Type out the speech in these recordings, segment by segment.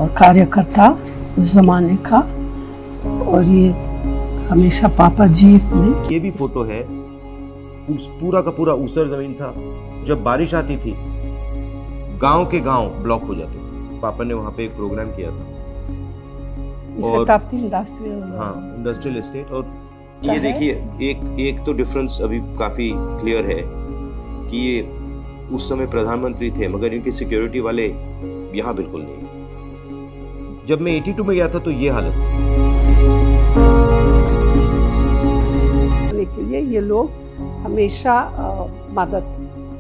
कार्यकर्ता उस जमाने का, और ये हमेशा पापा जी ने। ये भी फोटो है, पूरा का पूरा ऊसर जमीन था। जब बारिश आती थी गांव के गांव ब्लॉक हो जाते थे। पापा ने वहाँ पे एक प्रोग्राम किया था और इंडस्ट्रियल एस्टेट। और ये देखिए एक तो डिफरेंस अभी काफी क्लियर है कि ये उस समय प्रधानमंत्री थे, मगर इनके सिक्योरिटी वाले यहाँ बिल्कुल नहीं। जब मैं 82 में गया था तो ये हालत के लिए ये लोग हमेशा मदद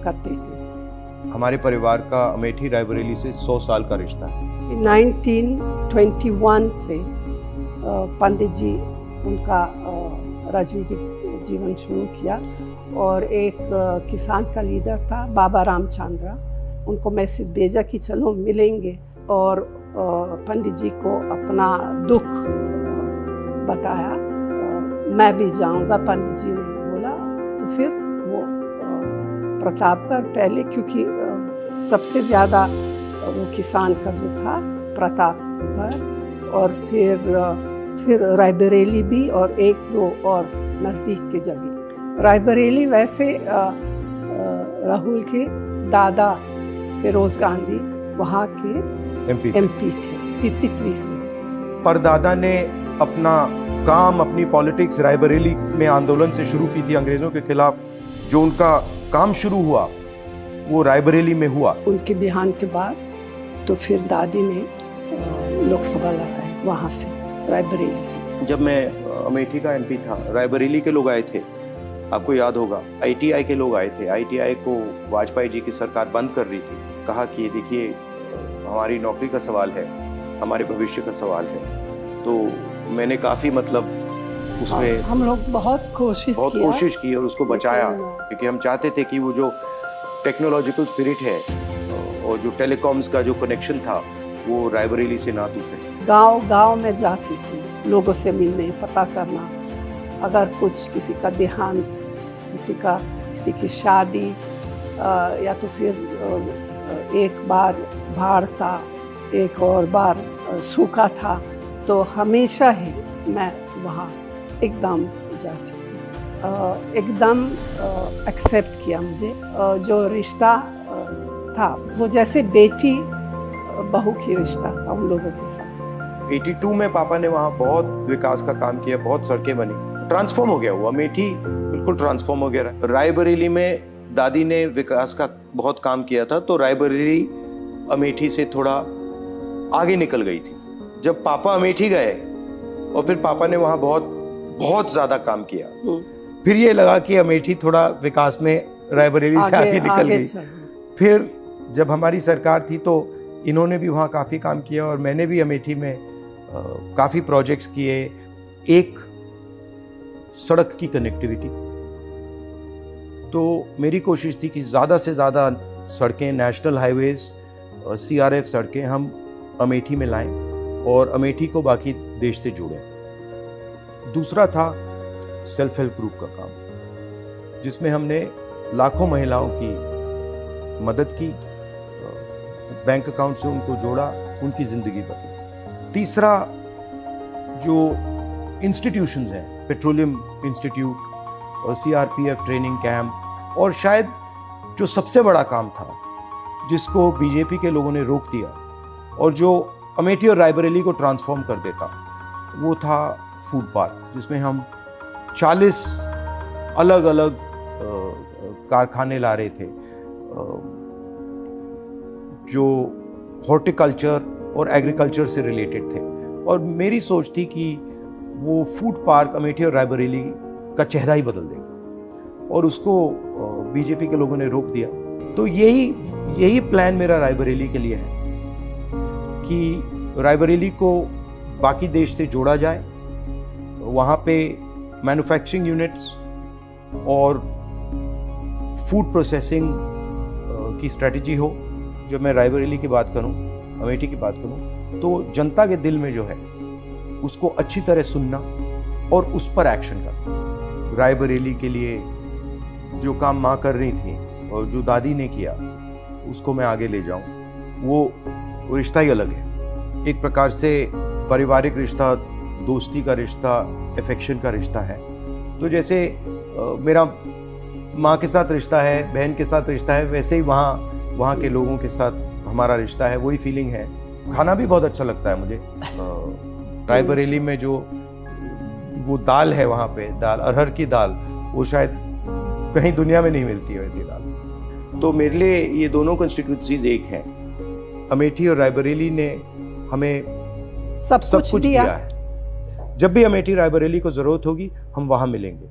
करते थे। हमारे परिवार का अमेठी रायबरेली से 100 साल का रिश्ता है। 1921 से पंडित जी उनका राजनीतिक जीवन शुरू किया, और एक किसान का लीडर था बाबा रामचंद्र, उनको मैसेज भेजा कि चलो मिलेंगे, और पंडित जी को अपना दुख बताया। मैं भी जाऊंगा, पंडित जी ने बोला। तो फिर वो प्रतापगढ़ पहले, क्योंकि सबसे ज़्यादा वो किसान का जो था प्रतापगढ़, और फिर रायबरेली भी, और एक दो और नज़दीक के जगह। रायबरेली वैसे राहुल के दादा फिरोज गांधी वहाँ के एमपी थे 53 से। परदादा ने अपना काम, अपनी पॉलिटिक्स रायबरेली में आंदोलन से शुरू की थी अंग्रेजों के खिलाफ। जो उनका काम शुरू हुआ वो रायबरेली में हुआ। उनके देहांत के बाद तो फिर दादी ने लोकसभा लड़ाई वहाँ से, रायबरेली से। जब मैं अमेठी का एमपी था, रायबरेली के लोग आए थे, आपको याद होगा। आईटीआई के लोग आए थे। आईटीआई को वाजपेयी जी की सरकार बंद कर रही थी। कहा कि देखिए हमारी नौकरी का सवाल है, हमारे भविष्य का सवाल है। तो मैंने काफी उसमें हम लोग बहुत कोशिश की और उसको बचाया, क्योंकि हम चाहते थे कि वो जो टेक्नोलॉजिकल स्पिरिट है और जो टेलीकॉम्स का जो कनेक्शन था वो रायबरेली से ना टूटे। गांव में जाती थी लोगों से मिलने, पता करना, अगर कुछ किसी का देहांत, किसी की शादी, या तो फिर एक बार बाढ़ था, एक और बार सूखा था, तो हमेशा ही मैं वहाँ एकदम जाती थी। एकदम एक्सेप्ट किया मुझे। जो रिश्ता था वो जैसे बेटी बहू की रिश्ता था उन लोगों के साथ। 82 में पापा ने वहाँ बहुत विकास का काम किया, बहुत सड़कें बनी, ट्रांसफॉर्म हो गया वो अमेठी, बिल्कुल ट्रांसफॉर्म हो गया। रायबरेली में दादी ने विकास का बहुत काम किया था, तो रायबरेली अमेठी से थोड़ा आगे निकल गई थी। जब पापा अमेठी गए और फिर पापा ने वहाँ बहुत ज्यादा काम किया, फिर ये लगा कि अमेठी थोड़ा विकास में रायबरेली से आगे निकल गई। फिर जब हमारी सरकार थी तो इन्होंने भी वहाँ काफी काम किया, और मैंने भी अमेठी में काफी प्रोजेक्ट्स किए। एक सड़क की कनेक्टिविटी, तो मेरी कोशिश थी कि ज़्यादा से ज़्यादा सड़कें, नेशनल हाईवेज, सीआरएफ सड़कें हम अमेठी में लाएं और अमेठी को बाकी देश से जोड़ें। दूसरा था सेल्फ हेल्प ग्रुप का काम, जिसमें हमने लाखों महिलाओं की मदद की, बैंक अकाउंट से उनको जोड़ा, उनकी ज़िंदगी बदली। तीसरा जो इंस्टीट्यूशंस हैं, पेट्रोलियम इंस्टीट्यूट और सीआरपीएफ ट्रेनिंग कैंप, और शायद जो सबसे बड़ा काम था जिसको बीजेपी के लोगों ने रोक दिया और जो अमेठी और रायबरेली को ट्रांसफॉर्म कर देता, वो था फूड पार्क, जिसमें हम 40 अलग अलग कारखाने ला रहे थे जो हॉर्टिकल्चर और एग्रीकल्चर से रिलेटेड थे। और मेरी सोच थी कि वो फूड पार्क अमेठी और रायबरेली का चेहरा ही बदल देगा, और उसको बीजेपी के लोगों ने रोक दिया। तो यही प्लान मेरा रायबरेली के लिए है कि रायबरेली को बाकी देश से जोड़ा जाए, वहाँ पे मैन्युफैक्चरिंग यूनिट्स और फूड प्रोसेसिंग की स्ट्रेटजी हो। जब मैं रायबरेली की बात करूँ, अमेठी की बात करूँ, तो जनता के दिल में जो है उसको अच्छी तरह सुनना और उस पर एक्शन करना। रायबरेली के लिए जो काम माँ कर रही थी और जो दादी ने किया, उसको मैं आगे ले जाऊं, वो रिश्ता ही अलग है। एक प्रकार से पारिवारिक रिश्ता, दोस्ती का रिश्ता, एफेक्शन का रिश्ता है। तो जैसे मेरा माँ के साथ रिश्ता है, बहन के साथ रिश्ता है, वैसे ही वहाँ के लोगों के साथ हमारा रिश्ता है, वही फीलिंग है। खाना भी बहुत अच्छा लगता है मुझे। रायबरेली में जो वो दाल है, वहाँ पे दाल, अरहर की दाल, वो शायद कहीं दुनिया में नहीं मिलती है वैसी दाल। तो मेरे लिए ये दोनों कॉन्स्टिट्यूंसीज एक हैं। अमेठी और रायबरेली ने हमें सब कुछ दिया है। जब भी अमेठी रायबरेली को जरूरत होगी, हम वहाँ मिलेंगे।